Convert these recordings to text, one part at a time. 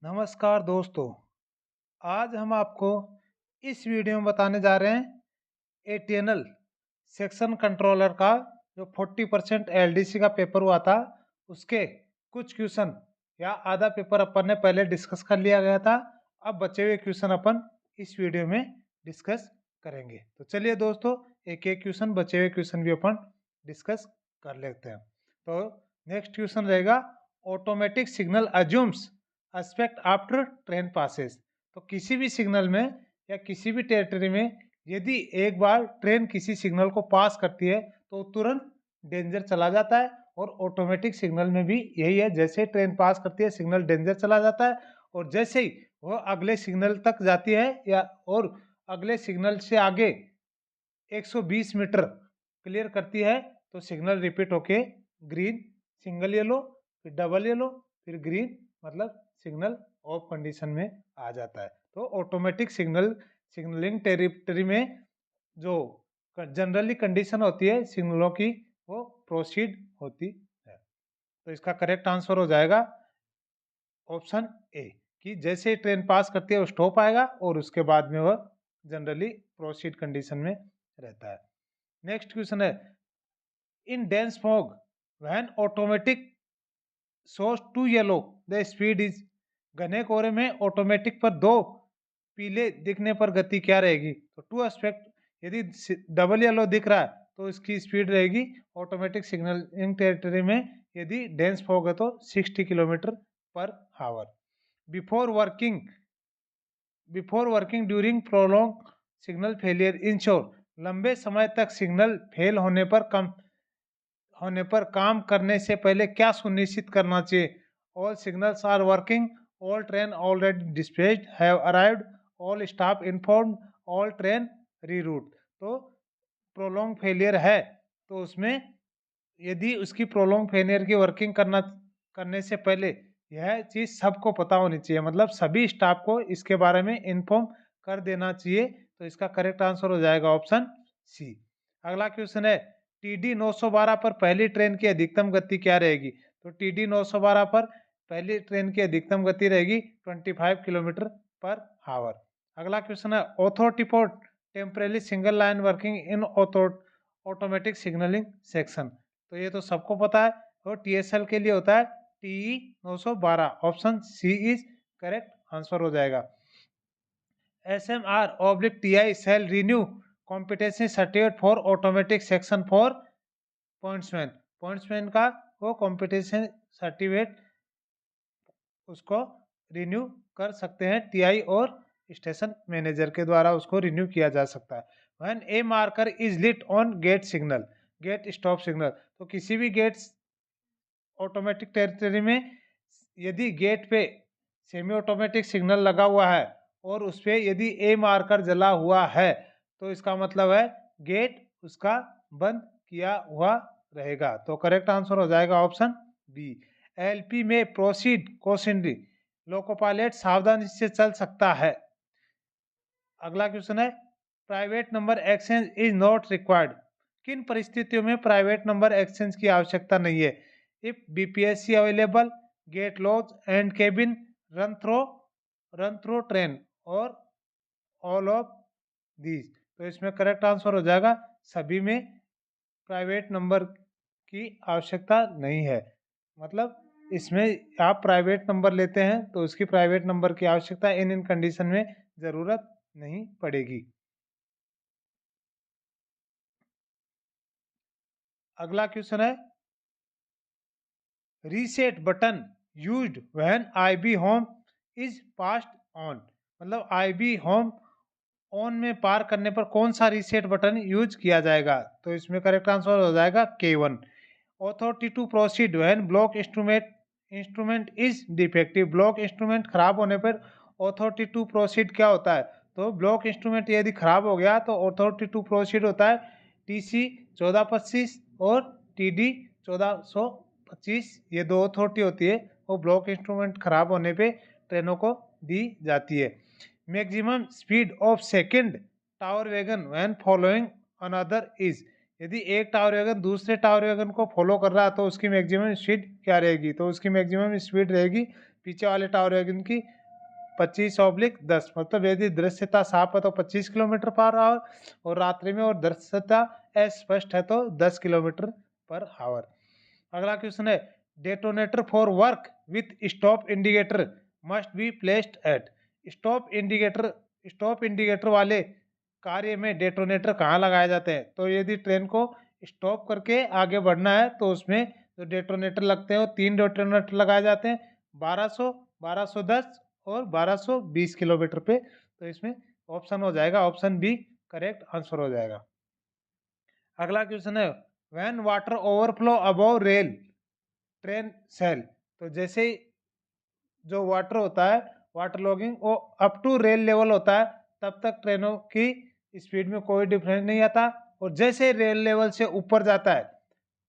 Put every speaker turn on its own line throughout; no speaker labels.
नमस्कार दोस्तों, आज हम आपको इस वीडियो में बताने जा रहे हैं एटीएनएल सेक्शन कंट्रोलर का जो 40% एलडीसी का पेपर हुआ था उसके कुछ क्वेश्चन या आधा पेपर अपन ने पहले डिस्कस कर लिया गया था। अब बचे हुए क्वेश्चन अपन इस वीडियो में डिस्कस करेंगे। तो चलिए दोस्तों, एक एक क्वेश्चन बचे हुए क्वेश्चन भी अपन डिस्कस कर लेते हैं। तो नेक्स्ट क्वेश्चन रहेगा, automatic signal assumes aspect after train passes. तो किसी भी सिग्नल में या किसी भी टेरिटरी में यदि एक बार ट्रेन किसी सिग्नल को पास करती है तो तुरंत डेंजर चला जाता है। और ऑटोमेटिक सिग्नल में भी यही है, जैसे ही ट्रेन पास करती है सिग्नल डेंजर चला जाता है, और जैसे ही वो अगले सिग्नल तक जाती है या और अगले सिग्नल से आगे 120 मीटर क्लियर करती है तो सिग्नल रिपीट होके ग्रीन, सिंगल येलो, फिर डबल येलो, फिर ग्रीन, मतलब सिग्नल ऑफ कंडीशन में आ जाता है। तो ऑटोमेटिक सिग्नलिंग टेरिटरी में जो जनरली कंडीशन होती है सिग्नलों की वो प्रोसीड होती है। तो इसका करेक्ट आंसर हो जाएगा ऑप्शन ए, कि जैसे ही ट्रेन पास करती है वो स्टॉप आएगा और उसके बाद में वह जनरली प्रोसीड कंडीशन में रहता है। नेक्स्ट क्वेश्चन है, in dense fog when automatic source to yellow the speed is. घने कोहरे में ऑटोमेटिक पर दो पीले दिखने पर गति क्या रहेगी? तो टू एस्पेक्ट, यदि डबल येलो दिख रहा है तो इसकी स्पीड रहेगी ऑटोमेटिक सिग्नलिंग टेरिटरी में, यदि डेंस फॉग है तो 60 kilometre per our. Before working during prolong signal failure ensure. लंबे समय तक सिग्नल फेल होने पर काम करने से पहले क्या सुनिश्चित करना चाहिए? All signals are working, all train already dispatched have arrived, all staff informed, all train reroute. तो प्रोलॉन्ग फेलियर है तो उसमें यदि उसकी प्रोलॉन्ग फेलियर की वर्किंग करने से पहले यह चीज सबको पता होनी चाहिए, मतलब सभी स्टाफ को इसके बारे में इन्फॉर्म कर देना चाहिए। तो इसका करेक्ट आंसर हो जाएगा ऑप्शन सी। अगला क्वेश्चन है, टीडी 912 पर पहली ट्रेन की अधिकतम गति क्या रहेगी? तो टीडी 912 पर पहली ट्रेन की अधिकतम गति रहेगी 25 किलोमीटर पर आवर। अगला क्वेश्चन है, authority for temporary single line working in automatic signalling section. तो ये तो सबको पता है, और टीएसएल के लिए होता है TE 912। Option C is correct answer हो जाएगा। SMR oblique TI shall renew competency certificate for automatic section for pointsman. Pointsman का वो कॉम्पिटिशन सर्टिफिकेट उसको रिन्यू कर सकते हैं टीआई और स्टेशन मैनेजर के द्वारा उसको रिन्यू किया जा सकता है। When a marker is lit on gate signal, gate stop signal. तो किसी भी गेट ऑटोमेटिक टेरिटरी में यदि गेट पे सेमी ऑटोमेटिक सिग्नल लगा हुआ है और उस पर यदि ए मार्कर जला हुआ है तो इसका मतलब है गेट उसका बंद किया हुआ रहेगा। तो करेक्ट आंसर हो जाएगा ऑप्शन बी। एलपी में प्रोसीड कोशिनरी लोको पायलट सावधानी से चल सकता है। अगला क्वेश्चन है, private number exchange is not required. किन परिस्थितियों में प्राइवेट नंबर एक्सचेंज की आवश्यकता नहीं है? If BPSC available, gate lodge and cabin, run through train, और ऑल ऑफ दीज। तो इसमें करेक्ट आंसर हो जाएगा सभी में प्राइवेट नंबर की आवश्यकता नहीं है। मतलब इसमें आप प्राइवेट नंबर लेते हैं तो उसकी प्राइवेट नंबर की आवश्यकता इन कंडीशन में जरूरत नहीं पड़ेगी। अगला क्वेश्चन है, reset button used when IB home is passed on. मतलब आईबी होम ऑन में पार करने पर कौन सा रीसेट बटन यूज किया जाएगा? तो इसमें करेक्ट आंसर हो जाएगा K1। Authority to proceed when block instrument is defective. Block instrument खराब होने पर ऑथोरिटी टू प्रोसीड क्या होता है? तो ब्लॉक इंस्ट्रूमेंट यदि खराब हो गया तो ऑथोरिटी टू प्रोसीड होता है TC 1425 और TD 1425। ये दो अथॉरिटी होती है, वो ब्लॉक इंस्ट्रूमेंट खराब होने पे ट्रेनों को दी जाती है। Maximum speed of second tower wagon when following another is. यदि एक टावर वैगन दूसरे टावर वैगन को फॉलो कर रहा है तो उसकी मैक्सिमम स्पीड क्या रहेगी? तो उसकी मैक्सिमम स्पीड रहेगी पीछे वाले टावर वैगन की 25/10, मतलब यदि दृश्यता साफ है तो 25 किलोमीटर पर आवर और रात्रि में और दृश्यता अस्पष्ट है तो 10 किलोमीटर पर आवर। अगला क्वेश्चन है detonator for work with stop indicator must be placed at. Stop indicator वाले कार्य में डेटोनेटर कहाँ लगाए जाते हैं? तो यदि ट्रेन को स्टॉप करके आगे बढ़ना है तो उसमें जो डेटोनेटर लगते हैं वो 3 डेटोनेटर लगाए जाते हैं, 1200, 1210 और 1220 किलोमीटर पे। तो इसमें ऑप्शन हो जाएगा ऑप्शन बी करेक्ट आंसर हो जाएगा। अगला क्वेश्चन है when water overflow above rail train shall. तो जैसे ही जो वाटर होता है वाटर लॉगिंग वो अप टू रेल लेवल होता है तब तक ट्रेनों की स्पीड में कोई डिफरेंस नहीं आता, और जैसे रेल लेवल से ऊपर जाता है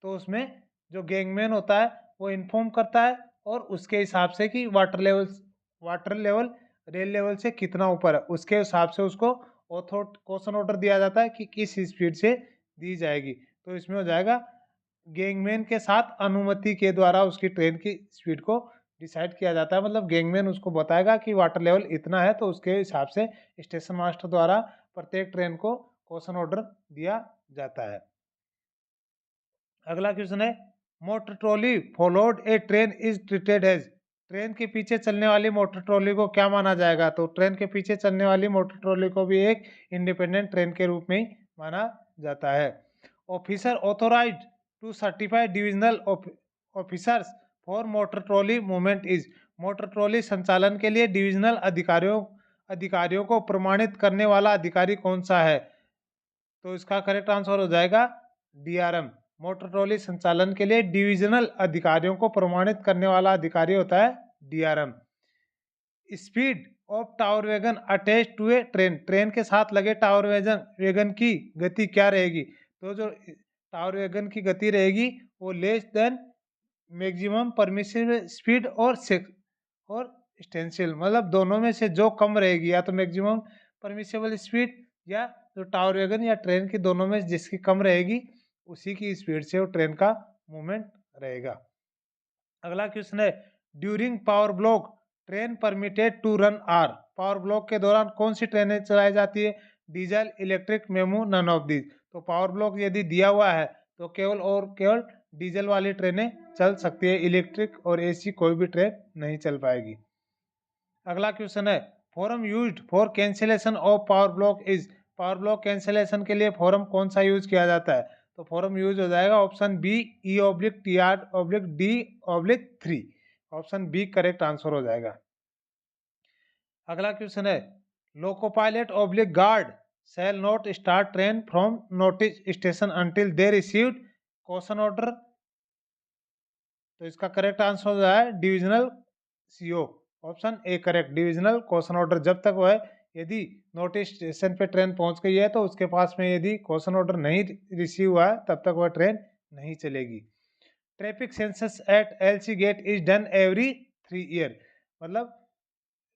तो उसमें जो गैंगमैन होता है वो इन्फॉर्म करता है और उसके हिसाब से कि वाटर लेवल रेल लेवल से कितना ऊपर है उसके हिसाब से उसको क्वेश्चन ऑर्डर दिया जाता है कि किस स्पीड से दी जाएगी। तो इसमें हो जाएगा गैंगमैन के साथ अनुमति के द्वारा उसकी ट्रेन की स्पीड को डिसाइड किया जाता है, मतलब गैंगमैन उसको बताएगा कि वाटर लेवल इतना है तो उसके हिसाब से स्टेशन मास्टर द्वारा प्रत्येक ट्रेन को क्वेश्चन ऑर्डर दिया जाता है। अगला क्वेश्चन है motor trolley followed a train is treated as. Train के पीछे चलने वाली मोटर ट्रॉली को क्या माना जाएगा? तो ट्रेन के पीछे चलने वाली मोटर ट्रॉली को भी एक इंडिपेंडेंट ट्रेन के रूप में ही माना जाता है। Officer authorised to certify divisional officers for motor trolley movement is. Motor trolley संचालन के लिए डिविजनल अधिकारियों को प्रमाणित करने वाला अधिकारी कौन सा है? तो इसका करेक्ट आंसर हो जाएगा डीआरएम। मोटर ट्रॉली संचालन के लिए डिविजनल अधिकारियों को प्रमाणित करने वाला अधिकारी होता है DRM. Speed of tower wagon attach to a train. Train के साथ लगे टावर वैगन की गति क्या रहेगी? तो जो टावर वैगन की गति रहेगी वो less than maximum permissible speed और स्टेंसिल, मतलब दोनों में से जो कम रहेगी, या तो मैक्सिमम परमिसिबल स्पीड या जो टावर वैगन या ट्रेन की दोनों में जिसकी कम रहेगी उसी की स्पीड से वो ट्रेन का मूवमेंट रहेगा। अगला क्वेश्चन है during power block train permitted to run are. Power block के दौरान कौन सी ट्रेनें चलाई जाती है? Diesel, electric, MEMU, none of these. तो पावर ब्लॉक यदि दिया हुआ है तो केवल डीजल वाली ट्रेनें चल सकती है, इलेक्ट्रिक और एसी कोई भी ट्रेन नहीं चल पाएगी। अगला क्वेश्चन है form used for cancellation of power block is. Power block cancellation के लिए फॉरम कौन सा यूज किया जाता है? तो फॉरम यूज हो जाएगा option B E/TR/D/3। Option B correct answer हो जाएगा। अगला क्वेश्चन है loco pilot guard shall not start train from notice station until they received question order. तो इसका करेक्ट आंसर हो जाए divisional CO. Option A correct, divisional question order जब तक वो है यदि नोटिस स्टेशन पे ट्रेन पहुंच गई है तो उसके पास में यदि क्वेश्चन ऑर्डर नहीं रिसीव हुआ है तब तक वह ट्रेन नहीं चलेगी। Traffic census at LC gate is done every 3 year, मतलब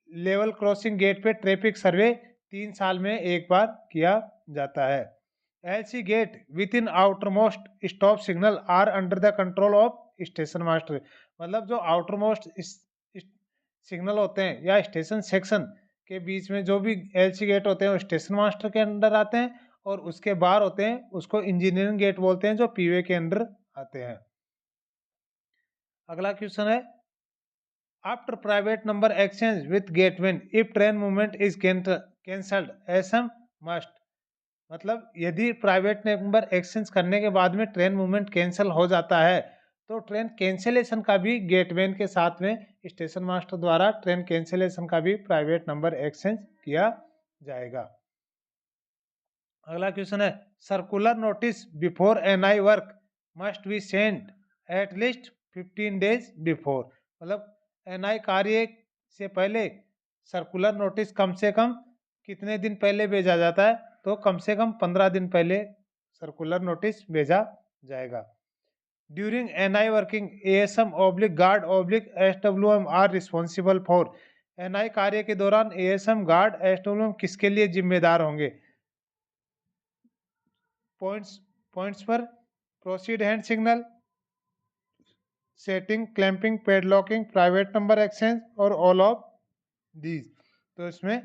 लेवल क्रॉसिंग गेट पे ट्रैफिक सर्वे 3 साल में एक बार किया जाता है। LC gate within outermost stop signal are under the control of station master, मतलब जो आउटर मोस्ट सिग्नल होते हैं या स्टेशन सेक्शन के बीच में जो भी एलसी गेट होते हैं वो स्टेशन मास्टर के अंडर आते हैं, और उसके बाहर होते हैं उसको इंजीनियरिंग गेट बोलते हैं जो पीवे के अंडर आते हैं। अगला क्वेश्चन है after private number exchange with gateman if train movement is cancelled SM must, मतलब यदि प्राइवेट नंबर एक्सचेंज करने के बाद में ट्रेन मूवमेंट कैंसिल हो जाता है तो ट्रेन कैंसिलेशन का भी गेटमैन के साथ में स्टेशन मास्टर द्वारा ट्रेन कैंसिलेशन का भी प्राइवेट नंबर एक्सचेंज किया जाएगा। अगला क्वेश्चन है circular notice before NI work must be sent at least 15 days before, मतलब एनआई कार्य से पहले सर्कुलर नोटिस कम से कम कितने दिन पहले भेजा जाता है? तो कम से कम 15 दिन पहले सर्कुलर नोटिस भेजा जाएगा। ड्यूरिंग एनआई वर्किंग ASM/गार्ड/SWM आर रिस्पॉन्सिबल फॉर। एनआई कार्य के दौरान ASM, गार्ड, SWM किसके लिए जिम्मेदार होंगे? पॉइंट्स पर proceed hand signal, setting, clamping, padlocking, private number exchange और ऑल ऑफ दीज। तो इसमें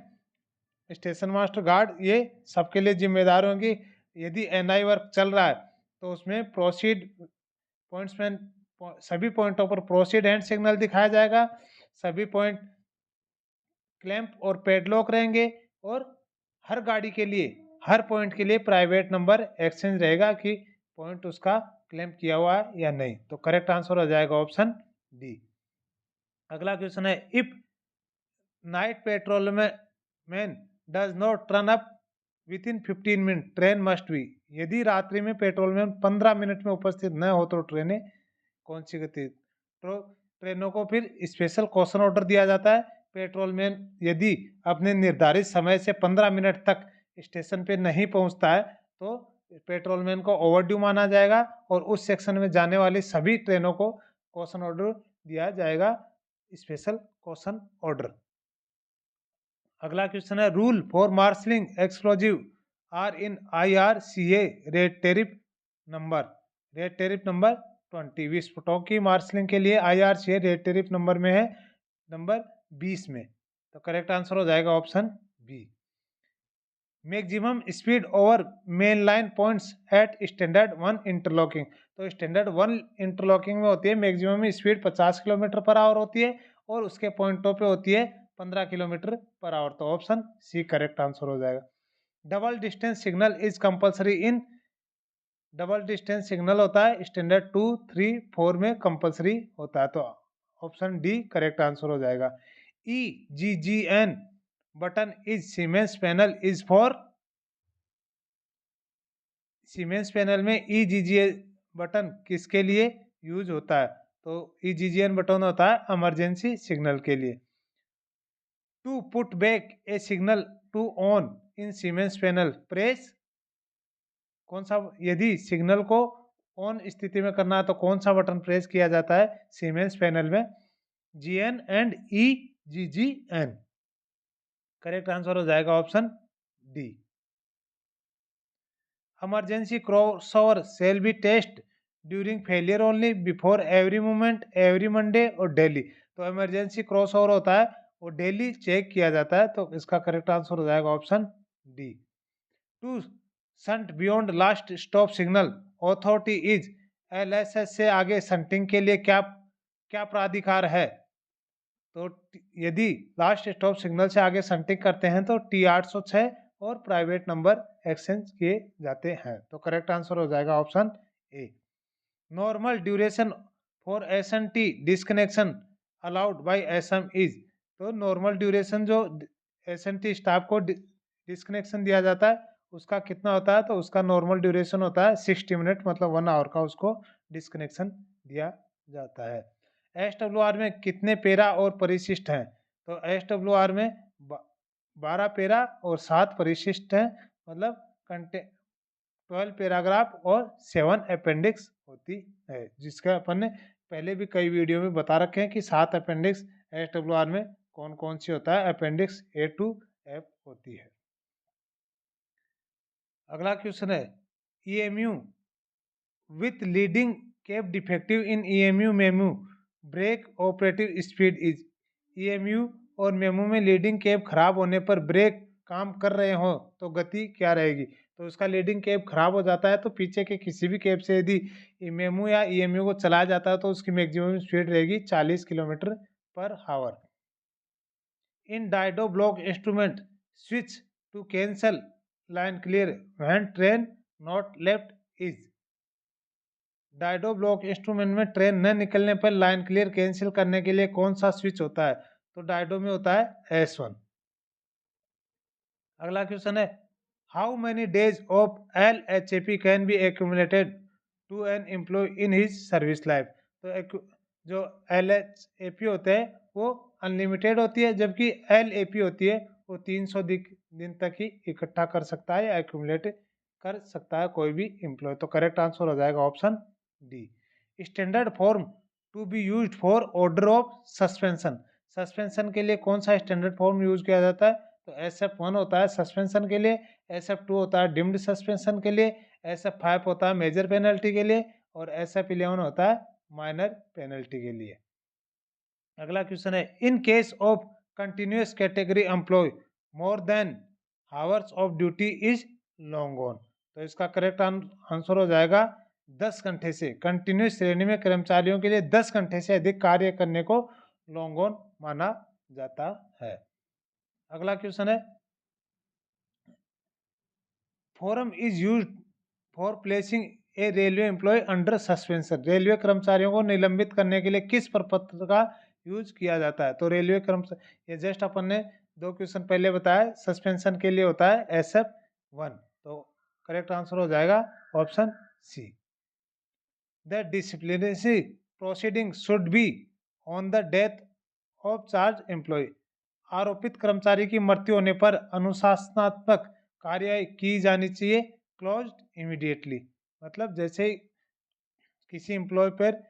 स्टेशन मास्टर गार्ड ये सबके लिए जिम्मेदार होंगे। यदि एनआई वर्क चल रहा है तो उसमें प्रोसीड पॉइंट्स में सभी पॉइंटों पर प्रोसीड एंड सिग्नल दिखाया जाएगा। सभी पॉइंट क्लैंप और पैडलॉक रहेंगे और हर गाड़ी के लिए हर पॉइंट के लिए प्राइवेट नंबर एक्सचेंज रहेगा कि पॉइंट उसका क्लैंप किया हुआ है या नहीं। तो करेक्ट आंसर हो जाएगा ऑप्शन डी। अगला क्वेश्चन है, if night petrol man does not turn up with in 15 minute train must be. यदि रात्रि में पेट्रोल मैन 15 मिनट में उपस्थित न हो तो ट्रेनें कौन सी गति। तो ट्रेनों को फिर स्पेशल क्वेश्चन ऑर्डर दिया जाता है। पेट्रोल मैन यदि अपने निर्धारित समय से 15 मिनट तक स्टेशन पे नहीं पहुंचता है तो पेट्रोल मैन को ओवरड्यू माना जाएगा और उस सेक्शन में जाने वाली सभी ट्रेनों को क्वेश्चन ऑर्डर दिया जाएगा, स्पेशल क्वेश्चन ऑर्डर। अगला क्वेश्चन है, rule for marshalling explosive are in IRCA rate tariff number 20। विस्फोटों की मार्शलिंग के लिए IRCA रेट टेरिफ नंबर में है नंबर 20 में। तो करेक्ट आंसर हो जाएगा option B. Maximum speed over main line points at standard 1 interlocking. तो स्टैंडर्ड 1 इंटरलॉकिंग में होती है maximum speed 50 kilometre per hour होती है और उसके पॉइंटों पे होती है 15 किलोमीटर पर आवर। तो ऑप्शन सी करेक्ट आंसर हो जाएगा। Double distance signal is compulsory in. Double distance signal होता है स्टैंडर्ड 2, 3, 4 में कंपलसरी होता है। तो ऑप्शन डी करेक्ट आंसर हो जाएगा। EGGN button is siemens panel is for. Siemens panel में EGGN बटन किसके लिए यूज होता है। तो EGGN बटन होता है इमरजेंसी सिग्नल के लिए। To put back a signal to on in Siemens panel press. कौन सा, यदि सिग्नल को ऑन स्थिति में करना है तो कौन सा बटन प्रेस किया जाता है सीमेंस पैनल में। GN and EGGN। Correct answer हो जाएगा option D. Emergency crossover shall be test during failure only before every movement every Monday और डेली। तो इमरजेंसी क्रॉसओवर होता है वो डेली चेक किया जाता है। तो इसका करेक्ट आंसर हो जाएगा option D. To shunt beyond last stop signal authority is. LSS से आगे संटिंग के लिए क्या क्या प्राधिकार है। तो यदि लास्ट स्टॉप सिग्नल से आगे संटिंग करते हैं तो T806 और प्राइवेट नंबर एक्सचेंज किए जाते हैं। तो करेक्ट आंसर हो जाएगा option A. Normal duration for SNT disconnection allowed by SM is. तो नॉर्मल ड्यूरेशन जो SNT स्टाफ को डिस्कनेक्शन दिया जाता है उसका कितना होता है। तो उसका नॉर्मल ड्यूरेशन होता है 60 मिनट, मतलब 1 आवर का उसको डिस्कनेक्शन दिया जाता है। SWR में कितने पेरा और परिशिष्ट हैं। तो SWR में 12 पेरा और 7 परिशिष्ट हैं, मतलब 12 पैराग्राफ और 7 अपेंडिक्स होती है, जिसका अपन ने पहले भी कई वीडियो में बता रखे हैं कि 7 अपेंडिक्स SWR में कौन कौन सी होता है। अपेंडिक्स A to F होती है। अगला क्वेश्चन है, EMU with leading cab defective in EMU MEMU brake operative speed is. EMU और मेमू में लीडिंग कैप खराब होने पर ब्रेक काम कर रहे हो तो गति क्या रहेगी। तो उसका लीडिंग कैप खराब हो जाता है तो पीछे के किसी भी कैप से यदि मेमू या EMU को चलाया जाता है तो उसकी मैक्सिमम स्पीड रहेगी 40 kilometre per hour. In diode block instrument switch to cancel line clear when train not left is. Diode block instrument में ट्रेन न निकलने पर लाइन क्लियर कैंसिल करने के लिए कौन सा स्विच होता है। तो डायडो में होता है S1। अगला क्वेश्चन है, how many days of LHAP can be accumulated to an employee in his service life. तो जो LHAP होते हैं वो अनलिमिटेड होती है, जबकि LAP होती है वो 300 दिन तक ही इकट्ठा कर सकता है या एक्यूमुलेट कर सकता है कोई भी एम्प्लॉय। तो करेक्ट आंसर हो जाएगा option D. Standard form to be used for order of suspension. Suspension के लिए कौन सा स्टैंडर्ड फॉर्म यूज किया जाता है। तो SF1 होता है सस्पेंशन के लिए, SF2 होता है डिम्ड सस्पेंशन के लिए, SF5 होता है मेजर पेनल्टी के लिए और SF11 होता है माइनर पेनल्टी के लिए। अगला क्वेश्चन है, in case of continuous category employ more than hours of duty is long on. तो इसका करेक्ट आंसर हो जाएगा 10 घंटे से। कंटिन्यूअस श्रेणी में कर्मचारियों के लिए 10 घंटे से अधिक कार्य करने को लॉन्ग ऑन माना जाता है। अगला क्वेश्चन है, form is used for placing a railway employ under suspension. Railway कर्मचारियों को निलंबित करने के लिए किस प्रपत्र का यूज किया जाता है? तो रेलवे कर्मचारी, ये जस्ट अपन ने 2 क्वेश्चन पहले बताया, सस्पेंशन के लिए होता है SF1। तो करेक्ट आंसर हो जाएगा option C. The disciplinary proceeding should be on the death of charge employ. आरोपित कर्मचारी की मृत्यु होने पर अनुशासनात्मक कार्यवाही की जानी चाहिए क्लोज्ड इमीडिएटली। मतलब जैसे ही किसी एम्प्लॉय पर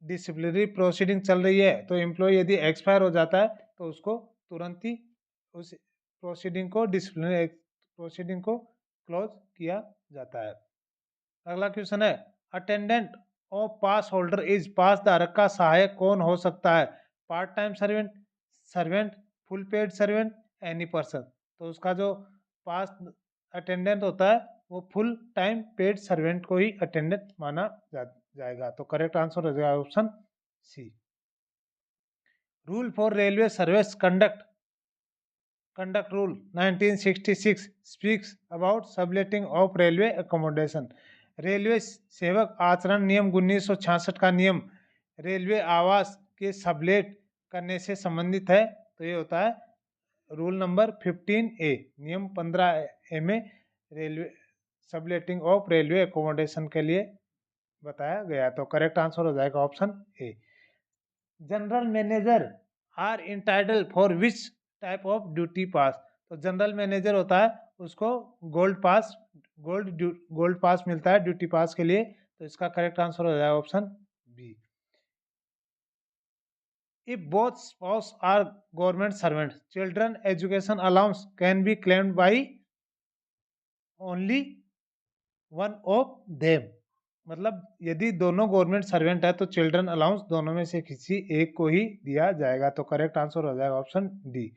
डिसिप्लिनरी प्रोसीडिंग चल रही है तो एम्प्लॉय यदि एक्सपायर हो जाता है तो उसको तुरंत ही उस प्रोसीडिंग को डिसिप्लिनरी प्रोसीडिंग को क्लोज किया जाता है। अगला क्वेश्चन है, attendant of pass holder is pass धारक का सहायक कौन हो सकता है? Part time servant, servant, full paid servant, any person. तो उसका जो पास अटेंडेंट होता है वो फुल टाइम पेड सर्वेंट को ही अटेंडेंट माना जाएगा। तो करेक्ट आंसर हो जाएगा option C. Rule for railway service conduct rule 1966 speaks about subletting of railway accommodation. Railway सेवक आचरण नियम 1966 का नियम रेलवे आवास के सबलेट करने से संबंधित है। तो ये होता है रूल नंबर 15A। नियम 15A में railway subletting of railway accommodation के लिए बताया गया। तो करेक्ट आंसर हो जाएगा option A. General manager are entitled for which type of duty pass. तो जनरल मैनेजर होता है उसको गोल्ड पास मिलता है ड्यूटी पास के लिए। तो इसका करेक्ट आंसर हो जाएगा option B. If both spouse are government servants, children education allowance can be claimed by only one of them। मतलब यदि दोनों गवर्नमेंट सर्वेंट है तो चिल्ड्रन अलाउंस दोनों में से किसी एक को ही दिया जाएगा। तो करेक्ट आंसर हो जाएगा option D.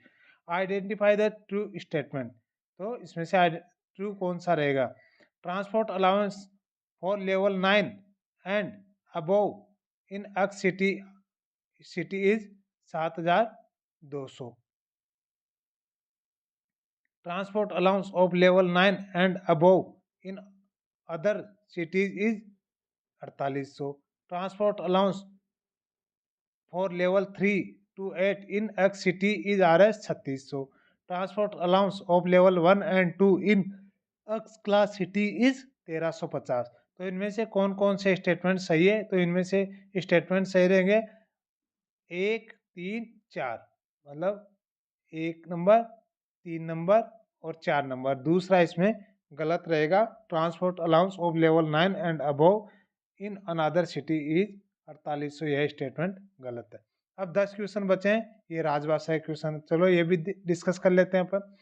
Identify the true statement. तो इसमें से ट्रू कौन सा रहेगा? Transport allowance for level 9 and above in X city is 7200। Transport allowance of level 9 and above in other cities is 4800। Transport allowance for level 3 to 8 in X city is RS 3600। Transport allowance of level 1 and 2 in X class city is 1350। तो इनमें से कौन कौन से statement सही है? तो इनमें से स्टेटमेंट सही रहेंगे 1, 3, 4। मतलब 1 नंबर, 3 नंबर और 4 नंबर। दूसरा इसमें गलत रहेगा, transport allowance of level 9 and above in another city is 4800। यह स्टेटमेंट गलत है। अब 10 क्वेश्चन बचे हैं, ये राजभाषा के क्वेश्चन। चलो ये भी डिस्कस कर लेते हैं अपन।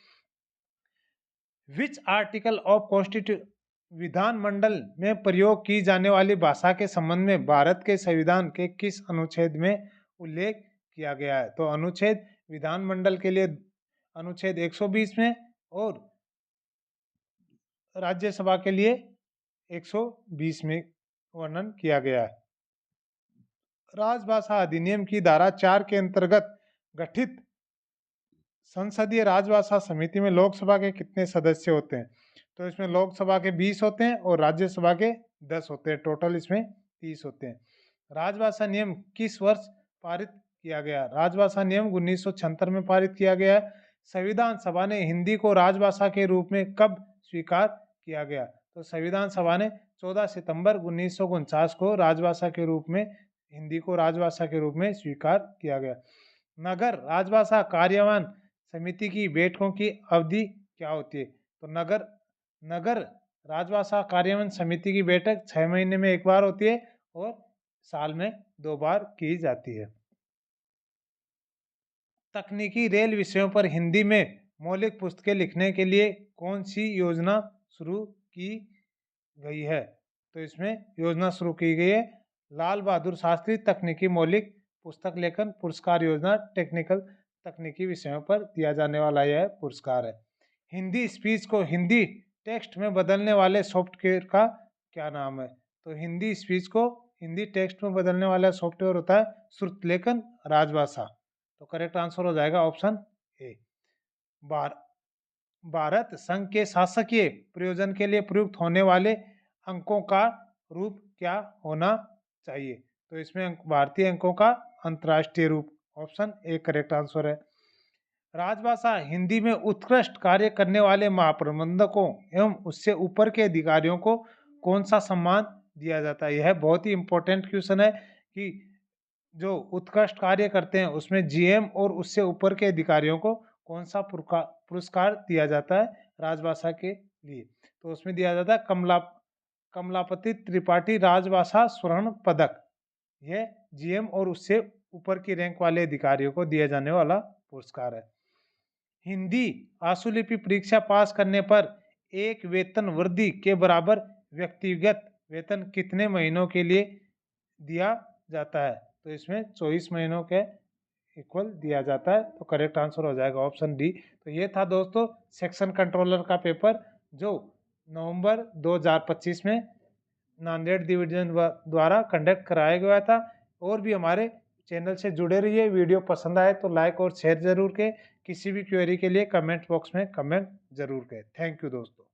विच आर्टिकल ऑफ कॉन्स्टिट्यूशन, विधानमंडल में प्रयोग की जाने वाली भाषा के संबंध में भारत के संविधान के किस अनुच्छेद में उल्लेख किया गया है? तो अनुच्छेद विधानमंडल के लिए अनुच्छेद 120 में और राज्यसभा के लिए 120 में वर्णन किया गया है। राजभाषा अधिनियम की धारा 4 के अंतर्गत गठित संसदीय राजभाषा समिति में लोकसभा के कितने सदस्य होते हैं? तो इसमें लोकसभा के 20 होते हैं और राज्यसभा के 10 होते हैं। टोटल इसमें 30 होते हैं। राजभाषा नियम किस वर्ष पारित किया गया? राजभाषा नियम 1976 में पारित किया गया है। संविधान सभा ने हिंदी को राजभाषा के रूप में कब स्वीकार किया गया? तो संविधान सभा ने 14 सितंबर 1949 को राजभाषा के रूप में हिंदी को राजभाषा के रूप में स्वीकार किया गया। नगर राजभाषा कार्यान्वयन समिति की बैठकों की अवधि क्या होती है? तो नगर राजभाषा कार्यान्वयन समिति की बैठक 6 महीने में एक बार होती है और साल में 2 बार की जाती है। तकनीकी रेल विषयों पर हिंदी में मौलिक पुस्तकें लिखने के लिए कौन सी योजना शुरू की गई है? तो इसमें योजना शुरू की गई है लाल बहादुर शास्त्री तकनीकी मौलिक पुस्तक लेखन पुरस्कार योजना टेक्निकल तकनीकी विषयों पर दिया जाने वाला यह पुरस्कार है। हिंदी स्पीच को हिंदी टेक्स्ट में बदलने वाले सॉफ्टवेयर का क्या नाम है? तो हिंदी स्पीच को हिंदी टेक्स्ट में बदलने वाला सॉफ्टवेयर होता है श्रुतलेखन राजभाषा। तो करेक्ट आंसर हो जाएगा ऑप्शन ए। भारत संघ के शासकीय प्रयोजन के लिए प्रयुक्त होने वाले अंकों का रूप क्या होना चाहिए? तो इसमें भारतीय अंकों का अंतर्राष्ट्रीय रूप, ऑप्शन ए करेक्ट आंसर है। राजभाषा हिंदी में उत्कृष्ट कार्य करने वाले महाप्रबंधकों एवं उससे ऊपर के अधिकारियों को कौन सा सम्मान दिया जाता है? यह बहुत ही इंपॉर्टेंट क्वेश्चन है कि जो उत्कृष्ट कार्य करते हैं उसमें जीएम और उससे ऊपर के अधिकारियों को कौन सा पुरस्कार दिया जाता है राजभाषा के लिए? तो उसमें दिया जाता है कमलापति त्रिपाठी राजभाषा स्वर्ण पदक। यह जीएम और उससे ऊपर की रैंक वाले अधिकारियों को दिया जाने वाला पुरस्कार है। हिंदी आशुलिपि परीक्षा पास करने पर एक वेतन वृद्धि के बराबर व्यक्तिगत वेतन कितने महीनों के लिए दिया जाता है? तो इसमें 24 महीनों के इक्वल दिया जाता है। तो करेक्ट आंसर हो जाएगा ऑप्शन डी। तो ये था दोस्तों सेक्शन कंट्रोलर का पेपर जो नवंबर 2025 में नांदेड़ डिवीजन द्वारा कंडक्ट कराया गया था। और भी हमारे चैनल से जुड़े रहिए। वीडियो पसंद आए तो लाइक और शेयर जरूर करें। किसी भी क्वेरी के लिए कमेंट बॉक्स में कमेंट जरूर करें। थैंक यू दोस्तों।